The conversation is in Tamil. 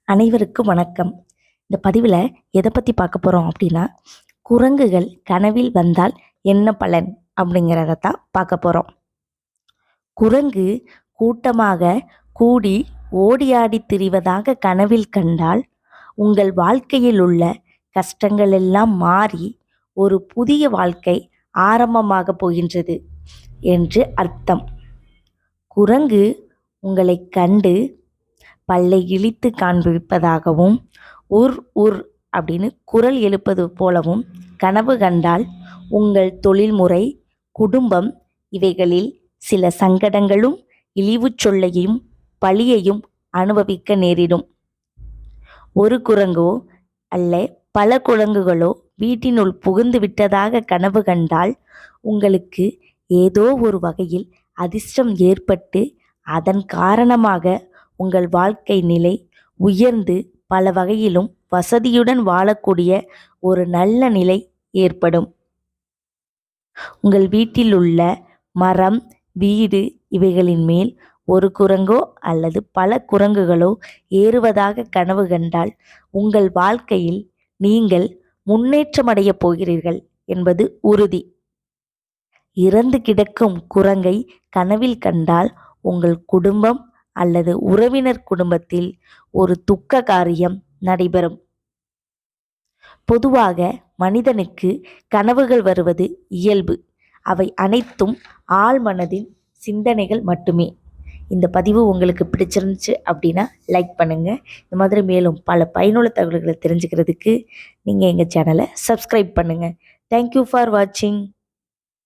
அனைவருக்கும் வணக்கம். இந்த பதிவில் எதை பற்றி பார்க்க போகிறோம் அப்படின்னா, குரங்குகள் கனவில் வந்தால் என்ன பலன் அப்படிங்கிறத தான் பார்க்க போகிறோம். குரங்கு கூட்டமாக கூடி ஓடியாடி திரிவதாக கனவில் கண்டால் உங்கள் வாழ்க்கையில் உள்ள கஷ்டங்கள் எல்லாம் மாறி ஒரு புதிய வாழ்க்கை ஆரம்பமாக போகின்றது என்று அர்த்தம். குரங்கு உங்களை கண்டு பல்லை இழித்து காண்பிப்பதாகவும் உர் உர் அப்படின்னு குரல் எழுப்பது போலவும் கனவு கண்டால் உங்கள் தொழில்முறை, குடும்பம் இவைகளில் சில சங்கடங்களும் இழிவு சொல்லையும் பழியையும் அனுபவிக்க நேரிடும். ஒரு குரங்கோ அல்ல பல குரங்குகளோ வீட்டினுள் புகுந்து விட்டதாக கனவு கண்டால் உங்களுக்கு ஏதோ ஒரு வகையில் அதிர்ஷ்டம் ஏற்பட்டு அதன் காரணமாக உங்கள் வாழ்க்கை நிலை உயர்ந்து பல வகையிலும் வசதியுடன் வாழக்கூடிய ஒரு நல்ல நிலை ஏற்படும். உங்கள் வீட்டில் உள்ள மரம், வீடு இவைகளின் மேல் ஒரு குரங்கோ அல்லது பல குரங்குகளோ ஏறுவதாக கனவு கண்டால் உங்கள் வாழ்க்கையில் நீங்கள் முன்னேற்றமடைய போகிறீர்கள் என்பது உறுதி. இறந்து கிடக்கும் குரங்கை கனவில் கண்டால் உங்கள் குடும்பம் அல்லது உறவினர் குடும்பத்தில் ஒரு துக்க காரியம் நடைபெறும். பொதுவாக மனிதனுக்கு கனவுகள் வருவது இயல்பு. அவை அனைத்தும் ஆழ்மனதின் சிந்தனைகள் மட்டுமே. இந்த பதிவு உங்களுக்கு பிடிச்சிருந்துச்சு அப்படின்னா லைக் பண்ணுங்கள். இந்த மாதிரி மேலும் பல பயனுள்ள தகவல்களை தெரிஞ்சுக்கிறதுக்கு நீங்கள் எங்கள் சேனலை சப்ஸ்கிரைப் பண்ணுங்கள். தேங்க்யூ ஃபார் வாட்சிங்.